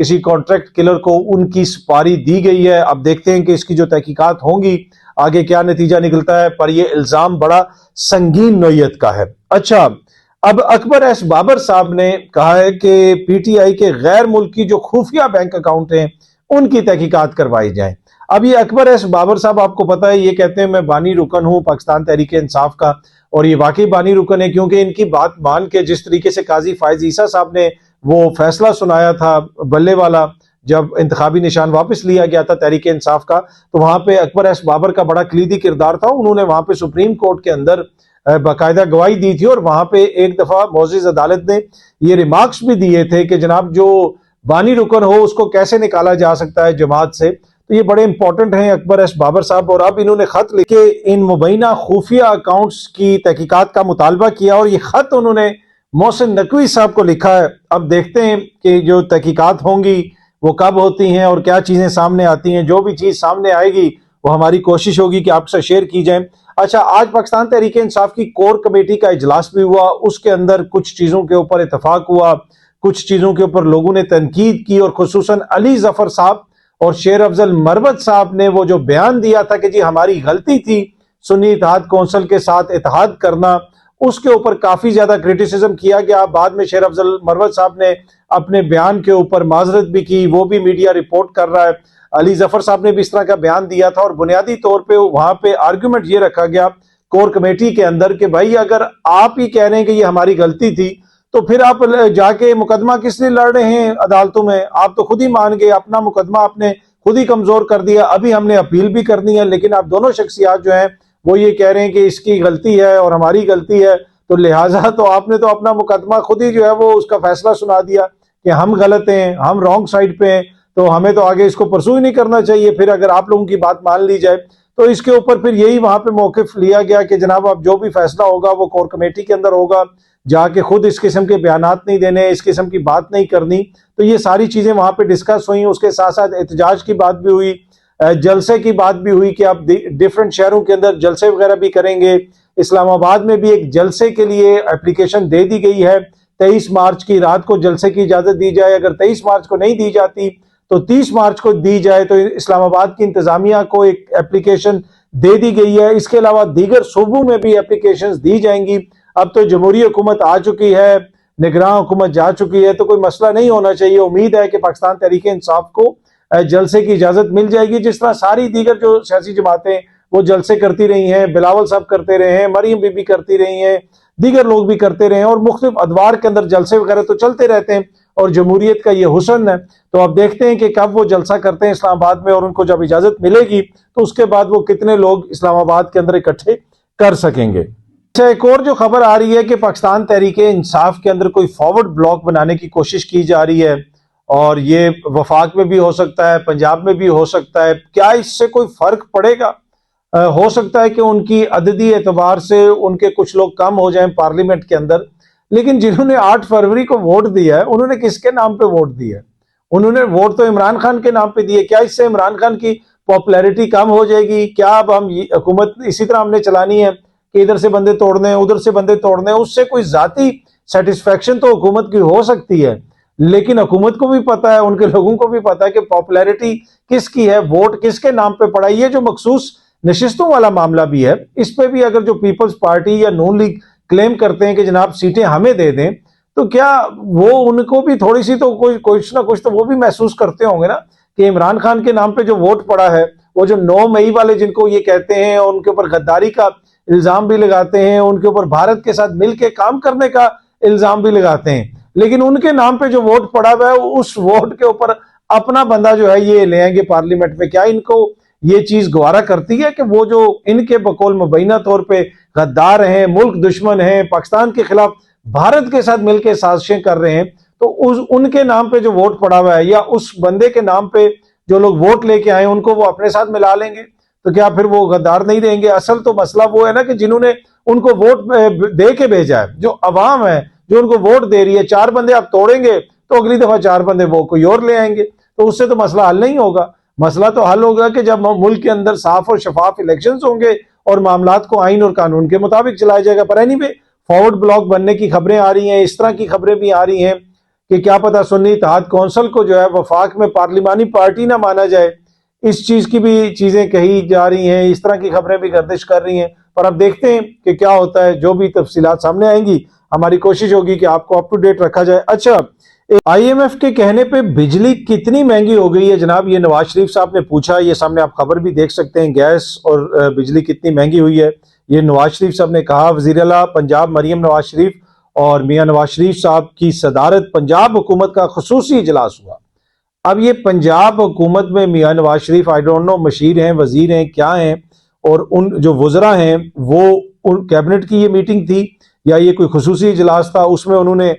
کسی contract colour کو ان کی سپاری دی گئی ہے. اب دیکھتے ہیں کہ اس کی جو تحقیقات ہوں گی آگے کیا نتیجہ نکلتا ہے، پر یہ الزام بڑا سنگین نوعیت کا ہے. اچھا، اب اکبر ایس بابر صاحب نے کہا ہے کہ پی ٹی آئی کے غیر ملکی جو خفیہ بینک اکاؤنٹ ہیں ان کی تحقیقات کروائی جائیں. اب یہ اکبر ایس بابر صاحب آپ کو پتا ہے یہ کہتے ہیں میں بانی رکن ہوں پاکستان تحریک انصاف کا، اور یہ واقعی بانی رکن ہے کیونکہ ان کی بات مان کے جس طریقے سے قاضی فائز عیسیٰ صاحب نے وہ فیصلہ سنایا تھا بلے والا، جب انتخابی نشان واپس لیا گیا تھا تحریک انصاف کا، تو وہاں پہ اکبر ایس بابر کا بڑا کلیدی کردار تھا. انہوں نے وہاں پہ سپریم کورٹ کے اندر باقاعدہ گواہی دی تھی، اور وہاں پہ ایک دفعہ معزز عدالت نے یہ ریمارکس بھی دیے تھے کہ جناب جو بانی رکن ہو اس کو کیسے نکالا جا سکتا ہے جماعت سے. تو یہ بڑے امپورٹنٹ ہیں اکبر ایس بابر صاحب، اور اب انہوں نے خط لکھ کے ان مبینہ خفیہ اکاؤنٹس کی تحقیقات کا مطالبہ کیا، اور یہ خط انہوں نے محسن نقوی صاحب کو لکھا ہے. اب دیکھتے ہیں کہ جو تحقیقات ہوں گی وہ کب ہوتی ہیں اور کیا چیزیں سامنے آتی ہیں. جو بھی چیز سامنے آئے گی وہ ہماری کوشش ہوگی کہ آپ سے شیئر کی جائیں. اچھا، آج پاکستان تحریک انصاف کی کور کمیٹی کا اجلاس بھی ہوا، اس کے اندر کچھ چیزوں کے اوپر اتفاق ہوا، کچھ چیزوں کے اوپر لوگوں نے تنقید کی، اور خصوصاً علی ظفر صاحب اور شیر افضل مروت صاحب نے وہ جو بیان دیا تھا کہ جی ہماری غلطی تھی سنی اتحاد کونسل کے ساتھ اتحاد کرنا، اس کے اوپر کافی زیادہ کرٹیسزم کیا گیا. بعد میں شیر افضل مروت صاحب نے اپنے بیان کے اوپر معذرت بھی کی، وہ بھی میڈیا رپورٹ کر رہا ہے. علی ظفر صاحب نے بھی اس طرح کا بیان دیا تھا، اور بنیادی طور پہ وہاں پہ آرگومنٹ یہ رکھا گیا کور کمیٹی کے اندر کہ بھائی اگر آپ ہی کہہ رہے ہیں کہ یہ ہماری غلطی تھی تو پھر آپ جا کے مقدمہ کس لیے لڑ رہے ہیں عدالتوں میں؟ آپ تو خود ہی مان گئے، اپنا مقدمہ آپ نے خود ہی کمزور کر دیا. ابھی ہم نے اپیل بھی کرنی ہے، لیکن آپ دونوں شخصیات جو ہیں وہ یہ کہہ رہے ہیں کہ اس کی غلطی ہے اور ہماری غلطی ہے، تو لہٰذا تو آپ نے تو اپنا مقدمہ خود ہی جو ہے وہ اس کا فیصلہ سنا دیا کہ ہم غلط ہیں، ہم رانگ سائڈ پہ ہیں، تو ہمیں تو آگے اس کو پرسو ہی نہیں کرنا چاہیے. پھر اگر آپ لوگوں کی بات مان لی جائے تو اس کے اوپر پھر یہی وہاں پہ موقف لیا گیا کہ جناب اب جو بھی فیصلہ ہوگا وہ کور کمیٹی کے اندر ہوگا، جا کے خود اس قسم کے بیانات نہیں دینے، اس قسم کی بات نہیں کرنی. تو یہ ساری چیزیں وہاں پہ ڈسکس ہوئیں. اس کے ساتھ ساتھ احتجاج کی بات بھی ہوئی، جلسے کی بات بھی ہوئی کہ اب ڈیفرنٹ شہروں کے اندر جلسے وغیرہ بھی کریں گے. اسلام آباد میں بھی ایک جلسے کے لیے اپلیکیشن دے دی گئی ہے، 23 مارچ کی رات کو جلسے کی اجازت دی جائے. اگر 23 مارچ کو نہیں دی جاتی تو 30 مارچ کو دی جائے. تو اسلام آباد کی انتظامیہ کو ایک اپلیکیشن دے دی گئی ہے. اس کے علاوہ دیگر صوبوں میں بھی اپلیکیشنز دی جائیں گی. اب تو جمہوری حکومت آ چکی ہے، نگراں حکومت جا چکی ہے، تو کوئی مسئلہ نہیں ہونا چاہیے. امید ہے کہ پاکستان تحریک انصاف کو جلسے کی اجازت مل جائے گی، جس طرح ساری دیگر جو سیاسی جماعتیں وہ جلسے کرتی رہی ہیں. بلاول صاحب کرتے رہے ہیں، مریم بی بی کرتی رہی ہیں، دیگر لوگ بھی کرتے رہے ہیں، اور مختلف ادوار کے اندر جلسے وغیرہ تو چلتے رہتے ہیں، اور جمہوریت کا یہ حسن ہے. تو اب دیکھتے ہیں کہ کب وہ جلسہ کرتے ہیں اسلام آباد میں، اور ان کو جب اجازت ملے گی تو اس کے بعد وہ کتنے لوگ اسلام آباد کے اندر اکٹھے کر سکیں گے. اچھا، ایک اور جو خبر آ رہی ہے کہ پاکستان تحریک انصاف کے اندر کوئی فارورڈ بلاک بنانے کی کوشش کی جا رہی ہے، اور یہ وفاق میں بھی ہو سکتا ہے، پنجاب میں بھی ہو سکتا ہے. کیا اس سے کوئی فرق پڑے گا؟ ہو سکتا ہے کہ ان کی عددی اعتبار سے ان کے کچھ لوگ کم ہو جائیں پارلیمنٹ کے اندر، لیکن جنہوں نے 8 فروری کو ووٹ دیا ہے انہوں نے کس کے نام پہ ووٹ دیا ہے؟ انہوں نے ووٹ تو عمران خان کے نام پہ دیے. کیا اس سے عمران خان کی پاپولیرٹی کم ہو جائے گی؟ کیا اب ہم حکومت اسی طرح ہم نے چلانی ہے کہ ادھر سے بندے توڑنے ہیں، ادھر سے بندے توڑنے ہیں؟ اس سے کوئی ذاتی سیٹسفیکشن تو حکومت کی ہو سکتی ہے، لیکن حکومت کو بھی پتا ہے، ان کے لوگوں کو بھی پتا ہے کہ پاپولیرٹی کس کی ہے، ووٹ کس کے نام پہ پڑا. یہ جو مخصوص نشستوں والا معاملہ بھی ہے، اس پہ بھی اگر جو پیپلز پارٹی یا نون لیگ کلیم کرتے ہیں کہ جناب سیٹیں ہمیں دے دیں، تو کیا وہ ان کو بھی تھوڑی سی تو کچھ نہ کچھ تو وہ بھی محسوس کرتے ہوں گے نا کہ عمران خان کے نام پہ جو ووٹ پڑا ہے، وہ جو 9 مئی والے جن کو یہ کہتے ہیں اور ان کے اوپر غداری کا الزام بھی لگاتے ہیں، ان کے اوپر بھارت کے ساتھ مل کے کام کرنے کا الزام بھی لگاتے ہیں، لیکن ان کے نام پہ جو ووٹ پڑا ہوا ہے اس ووٹ کے اوپر اپنا بندہ جو ہے یہ لے آئیں گے پارلیمنٹ میں. کیا ان کو یہ چیز گوارا کرتی ہے کہ وہ جو ان کے بقول مبینہ طور پہ غدار ہیں، ملک دشمن ہیں، پاکستان کے خلاف بھارت کے ساتھ مل کے سازشیں کر رہے ہیں، تو ان کے نام پہ جو ووٹ پڑا ہوا ہے یا اس بندے کے نام پہ جو لوگ ووٹ لے کے آئے ان کو وہ اپنے ساتھ ملا لیں گے؟ تو کیا پھر وہ غدار نہیں دیں گے؟ اصل تو مسئلہ وہ ہے نا کہ جنہوں نے ان کو ووٹ دے کے بھیجا ہے، جو عوام ہے جو ان کو ووٹ دے رہی ہے، 4 بندے آپ توڑیں گے تو اگلی دفعہ 4 بندے وہ کوئی اور لے آئیں گے، تو اس سے تو مسئلہ حل نہیں ہوگا. مسئلہ تو حل ہوگا کہ جب ملک کے اندر صاف اور شفاف الیکشنز ہوں گے اور معاملات کو آئین اور قانون کے مطابق چلایا جائے گا. پر اینی وے فارورڈ بلاک بننے کی خبریں آ رہی ہیں، اس طرح کی خبریں بھی آ رہی ہیں کہ کیا پتہ سنی اتحاد کونسل کو جو ہے وفاق میں پارلیمانی پارٹی نہ مانا جائے، اس چیز کی بھی چیزیں کہی جا رہی ہیں، اس طرح کی خبریں بھی گردش کر رہی ہیں، پر اب دیکھتے ہیں کہ کیا ہوتا ہے۔ جو بھی تفصیلات سامنے آئیں گی ہماری کوشش ہوگی کہ آپ کو اپ ٹو ڈیٹ رکھا جائے۔ اچھا، آئی ایم ایف کے کہنے پہ بجلی کتنی مہنگی ہو گئی ہے جناب، یہ نواز شریف صاحب نے پوچھا، یہ سامنے آپ خبر بھی دیکھ سکتے ہیں، گیس اور بجلی کتنی مہنگی ہوئی ہے، یہ نواز شریف صاحب نے کہا۔ وزیر اعلیٰ پنجاب مریم نواز شریف اور میاں نواز شریف صاحب کی صدارت پنجاب حکومت کا خصوصی اجلاس ہوا۔ اب یہ پنجاب حکومت میں Mian Nawaz Sharif I don't know مشیر ہیں، وزیر ہیں، کیا ہیں، اور ان جو وزراء ہیں وہ ان کیبنٹ کی یہ میٹنگ تھی یا یہ کوئی خصوصی اجلاس تھا، اس میں انہوں نے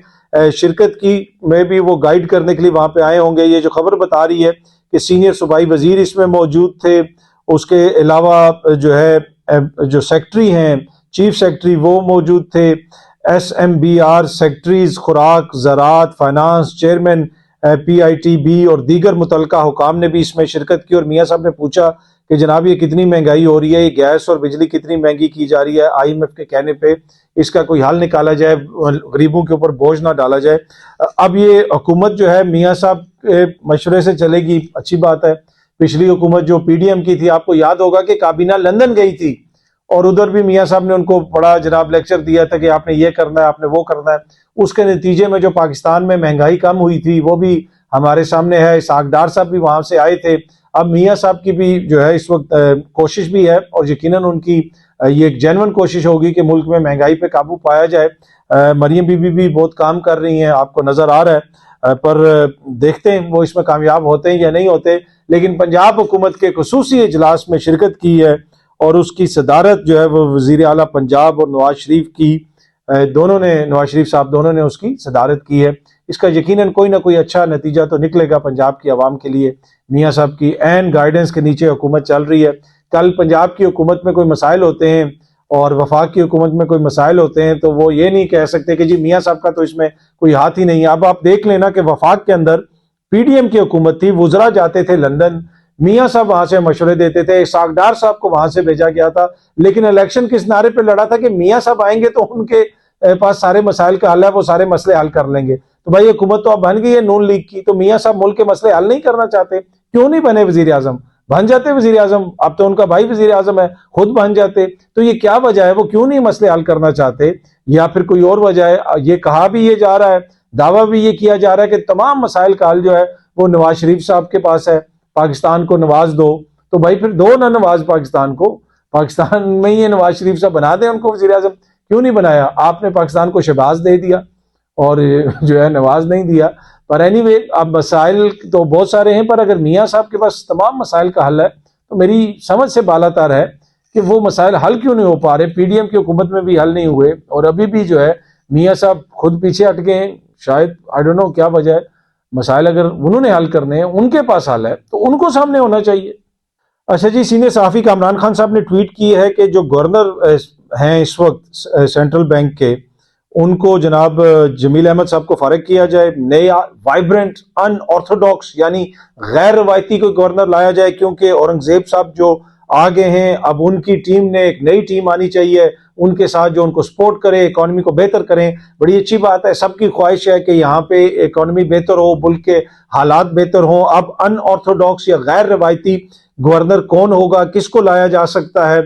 شرکت کی، میں بھی وہ گائیڈ کرنے کے لیے وہاں پہ آئے ہوں گے۔ یہ جو خبر بتا رہی ہے کہ سینئر صوبائی وزیر اس میں موجود تھے، اس کے علاوہ جو ہے جو سیکٹری ہیں، چیف سیکٹری وہ موجود تھے، S M B R secretaries, خوراک، زراعت، finance, chairman P I T B اور دیگر متعلقہ حکام نے بھی اس میں شرکت کی، اور میاں صاحب نے پوچھا کہ جناب یہ کتنی مہنگائی ہو رہی ہے، یہ گیس اور بجلی کتنی مہنگی کی جا رہی ہے، آئی ایم ایف کے کہنے پہ اس کا کوئی حل نکالا جائے، غریبوں کے اوپر بوجھ نہ ڈالا جائے۔ اب یہ حکومت جو ہے میاں صاحب کے مشورے سے چلے گی، اچھی بات ہے۔ پچھلی حکومت جو پی ڈی ایم کی تھی، آپ کو یاد ہوگا کہ کابینہ لندن گئی تھی اور ادھر بھی میاں صاحب نے ان کو بڑا جناب لیکچر دیا تھا کہ آپ نے یہ کرنا ہے، آپ نے وہ کرنا ہے۔ اس کے نتیجے میں جو پاکستان میں مہنگائی کم ہوئی تھی وہ بھی ہمارے سامنے ہے، اسحاق ڈار صاحب بھی وہاں سے آئے تھے۔ اب میاں صاحب کی بھی جو ہے اس وقت کوشش بھی ہے، اور یقیناً ان کی یہ ایک جینون کوشش ہوگی کہ ملک میں مہنگائی پہ قابو پایا جائے۔ مریم بی بی بھی بہت کام کر رہی ہیں، آپ کو نظر آ رہا ہے، پر دیکھتے ہیں وہ اس میں کامیاب ہوتے ہیں یا نہیں ہوتے۔ لیکن پنجاب حکومت کے خصوصی اجلاس میں شرکت کی ہے، اور اس کی صدارت جو ہے وہ وزیر اعلیٰ پنجاب اور نواز شریف کی دونوں نے، نواز شریف صاحب دونوں نے اس کی صدارت کی ہے۔ اس کا یقیناً کوئی نہ کوئی اچھا نتیجہ تو نکلے گا پنجاب کی عوام کے لیے۔ میاں صاحب کی عین گائیڈنس کے نیچے حکومت چل رہی ہے۔ کل پنجاب کی حکومت میں کوئی مسائل ہوتے ہیں اور وفاق کی حکومت میں کوئی مسائل ہوتے ہیں تو وہ یہ نہیں کہہ سکتے کہ جی میاں صاحب کا تو اس میں کوئی ہاتھ ہی نہیں ہے۔ اب آپ دیکھ لینا کہ وفاق کے اندر پی ڈی ایم کی حکومت تھی، وزراء جاتے تھے لندن، میاں صاحب وہاں سے مشورے دیتے تھے، اسحاق ڈار صاحب کو وہاں سے بھیجا گیا تھا، لیکن الیکشن کس نعرے پہ لڑا تھا کہ میاں صاحب آئیں گے تو ان کے پاس سارے مسائل کا حل ہے، وہ سارے مسئلے حل کر لیں گے۔ تو بھائی حکومت تو اب بن گئی ہے نون لیگ کی، تو میاں صاحب ملک کے مسئلے حل نہیں کرنا چاہتے، کیوں نہیں بنے وزیر اعظم؟ بن جاتے وزیر اعظم، اب تو ان کا بھائی وزیر اعظم ہے، خود بن جاتے۔ تو یہ کیا وجہ ہے، وہ کیوں نہیں مسئلے حل کرنا چاہتے، یا پھر کوئی اور وجہ ہے؟ یہ کہا بھی یہ جا رہا ہے، دعویٰ بھی یہ کیا جا رہا ہے کہ تمام مسائل کا حل جو ہے وہ نواز شریف صاحب کے پاس ہے، پاکستان کو نواز دو۔ تو بھائی پھر دو نہ نواز پاکستان کو، پاکستان میں یہ نواز شریف صاحب بنا دیں ان کو وزیر اعظم، کیوں نہیں بنایا؟ آپ نے پاکستان کو شہباز دے دیا اور جو ہے نواز نہیں دیا۔ پر اینی وے، اب مسائل تو بہت سارے ہیں، پر اگر میاں صاحب کے پاس تمام مسائل کا حل ہے تو میری سمجھ سے بالا تر ہے کہ وہ مسائل حل کیوں نہیں ہو پا رہے۔ پی ڈی ایم کی حکومت میں بھی حل نہیں ہوئے، اور ابھی بھی جو ہے میاں صاحب خود پیچھے ہٹ گئے ہیں، شاید آئی ڈونٹ نو کیا وجہ ہے۔ مسائل اگر انہوں نے حل کرنے ہیں، ان کے پاس حل ہے، تو ان کو سامنے ہونا چاہیے۔ اچھا جی، سینئر صحافی کامران خان صاحب نے ٹویٹ کی ہے کہ جو گورنر ہیں اس وقت سینٹرل بینک کے، ان کو جناب جمیل احمد صاحب کو فارغ کیا جائے، نیا وائبرنٹ ان آرتھوڈاکس یعنی غیر روایتی کوئی گورنر لایا جائے، کیونکہ اورنگزیب صاحب جو آگے ہیں، اب ان کی ٹیم نے ایک نئی ٹیم آنی چاہیے ان کے ساتھ جو ان کو سپورٹ کرے، اکانومی کو بہتر کریں۔ بڑی اچھی بات ہے، سب کی خواہش ہے کہ یہاں پہ اکانومی بہتر ہو، ملک کے حالات بہتر ہوں۔ اب ان آرتھوڈاکس یا غیر روایتی گورنر کون ہوگا، کس کو لایا جا سکتا ہے؟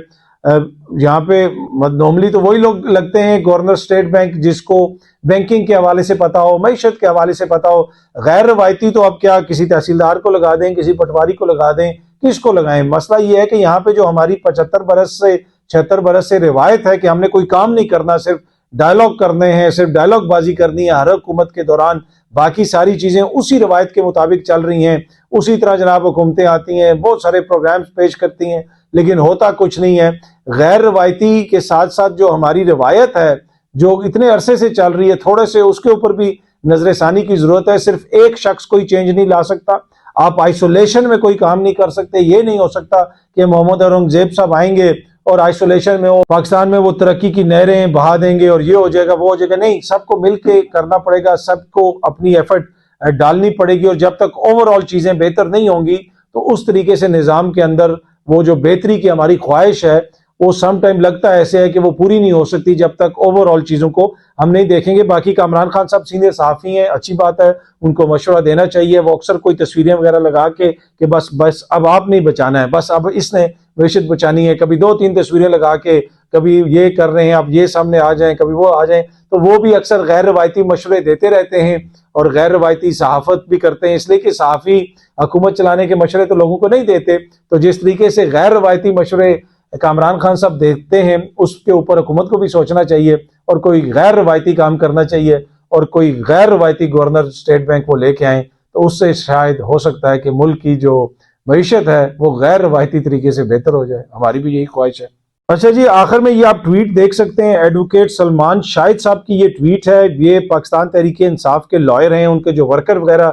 یہاں پہ نارملی تو وہی لوگ لگتے ہیں گورنر اسٹیٹ بینک جس کو بینکنگ کے حوالے سے پتا ہو، معیشت کے حوالے سے پتا ہو۔ غیر روایتی تو اب کیا کسی تحصیلدار کو لگا دیں، کسی پٹواری کو لگا دیں، کس کو لگائیں؟ مسئلہ یہ ہے کہ یہاں پہ جو ہماری 76 برس سے روایت ہے کہ ہم نے کوئی کام نہیں کرنا، صرف ڈائلاگ کرنے ہیں، صرف ڈائلاگ بازی کرنی ہے ہر حکومت کے دوران، باقی ساری چیزیں اسی روایت کے مطابق چل رہی ہیں، اسی طرح جناب حکومتیں آتی ہیں، بہت سارے پروگرامز پیش کرتی ہیں، لیکن ہوتا کچھ نہیں ہے۔ غیر روایتی کے ساتھ ساتھ جو ہماری روایت ہے جو اتنے عرصے سے چل رہی ہے، تھوڑے سے اس کے اوپر بھی نظر ثانی کی ضرورت ہے۔ صرف ایک شخص کوئی چینج نہیں لا سکتا، آپ آئسولیشن میں کوئی کام نہیں کر سکتے۔ یہ نہیں ہو سکتا کہ محمد اورنگزیب صاحب آئیں گے اور آئسولیشن میں پاکستان میں وہ ترقی کی نہریں بہا دیں گے اور یہ ہو جائے گا وہ ہو جائے گا، نہیں، سب کو مل کے کرنا پڑے گا، سب کو اپنی ایفرٹ ڈالنی پڑے گی، اور جب تک اوور آل چیزیں بہتر نہیں ہوں گی تو اس طریقے سے نظام کے اندر وہ جو بہتری کی ہماری خواہش ہے وہ سم ٹائم لگتا ہے ایسے ہے کہ وہ پوری نہیں ہو سکتی جب تک اوور آل چیزوں کو ہم نہیں دیکھیں گے۔ باقی کامران خان صاحب سینئر صحافی ہیں، اچھی بات ہے، ان کو مشورہ دینا چاہیے۔ وہ اکثر کوئی تصویریں وغیرہ لگا کے کہ بس اب آپ نہیں بچانا ہے، بس اب اس نے معیشت بچانی ہے، کبھی 2-3 تصویریں لگا کے کبھی یہ کر رہے ہیں، اب یہ سامنے آ جائیں، کبھی وہ آ جائیں، تو وہ بھی اکثر غیر روایتی مشورے دیتے رہتے ہیں اور غیر روایتی صحافت بھی کرتے ہیں، اس لیے کہ صحافی حکومت چلانے کے مشورے تو لوگوں کو نہیں دیتے، تو جس طریقے سے غیر روایتی مشورے کامران خان صاحب دیتے ہیں اس کے اوپر حکومت کو بھی سوچنا چاہیے اور کوئی غیر روایتی کام کرنا چاہیے اور کوئی غیر روایتی گورنر اسٹیٹ بینک وہ لے کے آئیں، تو اس سے شاید ہو سکتا ہے کہ ملک کی جو معیشت ہے وہ غیر روایتی طریقے سے بہتر ہو جائے۔ ہماری بھی یہی خواہش ہے۔ اچھا جی، آخر میں یہ آپ ٹویٹ دیکھ سکتے ہیں، ایڈوکیٹ سلمان شاہد صاحب کی یہ ٹویٹ ہے۔ یہ پاکستان تحریک انصاف کے لائر ہیں، ان کے جو ورکر وغیرہ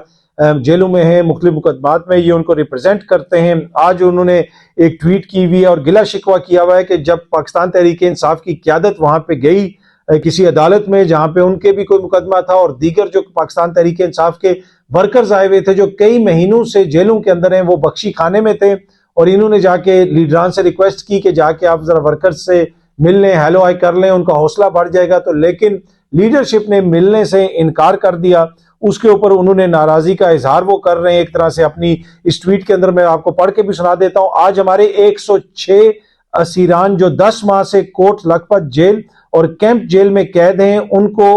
جیلوں میں ہیں، مختلف مقدمات میں، یہ ان کو ریپرزینٹ کرتے ہیں۔ آج انہوں نے ایک ٹویٹ کی ہوئی ہے اور گلہ شکوہ کیا ہوا ہے کہ جب پاکستان تحریک انصاف کی قیادت وہاں پہ گئی کسی عدالت میں جہاں پہ ان کے بھی کوئی مقدمہ تھا اور دیگر جو پاکستان تحریک انصاف کے ورکرز آئے ہوئے تھے جو کئی مہینوں سے جیلوں کے اندر ہیں، وہ بخشی خانے میں تھے، اور انہوں نے جا کے لیڈران سے ریکویسٹ کی کہ جا کے آپ ذرا ورکرز سے مل لیں، ہیلو ہائی کر لیں، ان کا حوصلہ بڑھ جائے گا، تو لیکن لیڈرشپ نے ملنے سے انکار کر دیا۔ اس کے اوپر انہوں نے ناراضی کا اظہار وہ کر رہے ہیں ایک طرح سے اپنی اس ٹویٹ کے اندر، میں آپ کو پڑھ کے بھی سنا دیتا ہوں۔ آج ہمارے 106 اسیران جو 10 ماہ سے کوٹ لکھپت جیل اور کیمپ جیل میں قید ہیں، ان کو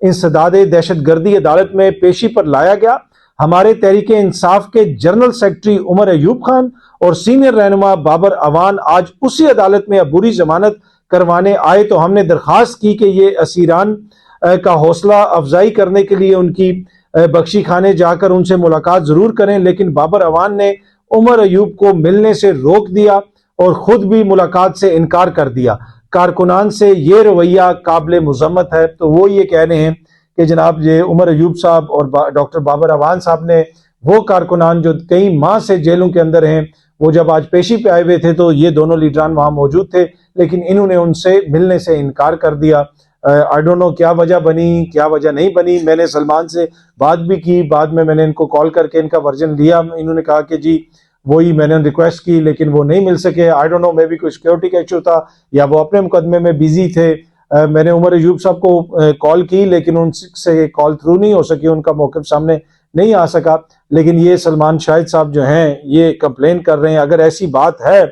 انسداد دہشت گردی عدالت میں پیشی پر لایا گیا۔ ہمارے تحریک انصاف کے جنرل سیکرٹری عمر ایوب خان اور سینئر رہنما بابر اعوان آج اسی عدالت میں عبوری ضمانت کروانے آئے، تو ہم نے درخواست کی کہ یہ اسیران کا حوصلہ افزائی کرنے کے لیے ان کی بخشی خانے جا کر ان سے ملاقات ضرور کریں، لیکن بابر اعوان نے عمر ایوب کو ملنے سے روک دیا اور خود بھی ملاقات سے انکار کر دیا۔ کارکنان سے یہ رویہ قابل مذمت ہے۔ تو وہ یہ کہہ رہے ہیں کہ جناب یہ عمر ایوب صاحب اور ڈاکٹر بابر اعوان صاحب نے، وہ کارکنان جو کئی ماہ سے جیلوں کے اندر ہیں، وہ جب آج پیشی پہ آئے ہوئے تھے تو یہ دونوں لیڈران وہاں موجود تھے، لیکن انہوں نے ان سے ملنے سے انکار کر دیا۔ آئی ڈونٹ نو کیا وجہ بنی، کیا وجہ نہیں بنی۔ میں نے سلمان سے بات بھی کی، بعد میں میں نے ان کو کال کر کے ان کا ورژن لیا، انہوں نے کہا کہ جی وہی میں نے ریکویسٹ کی لیکن وہ نہیں مل سکے۔ آئی ڈونٹ نو، میں بھی کوئی سیکیورٹی کا ایشو تھا یا وہ اپنے مقدمے میں بیزی تھے۔ میں نے عمر ایوب صاحب کو کال کی لیکن ان سے کال تھرو نہیں ہو سکی، ان کا موقف سامنے نہیں آ سکا۔ لیکن یہ سلمان شاہد صاحب جو ہیں یہ کمپلین کر رہے ہیں، اگر ایسی بات ہے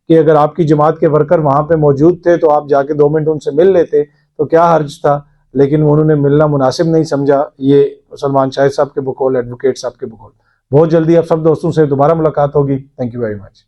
کہ اگر آپ کی جماعت کے ورکر وہاں پہ موجود تھے تو آپ جا کے 2 منٹ ان سے مل لیتے تو کیا حرج تھا، لیکن انہوں نے ملنا مناسب نہیں سمجھا۔ یہ سلمان شاہد صاحب کے بقول، ایڈوکیٹ صاحب کے بقول۔ بہت جلدی آپ سب دوستوں سے دوبارہ ملاقات ہوگی۔ Thank you very much.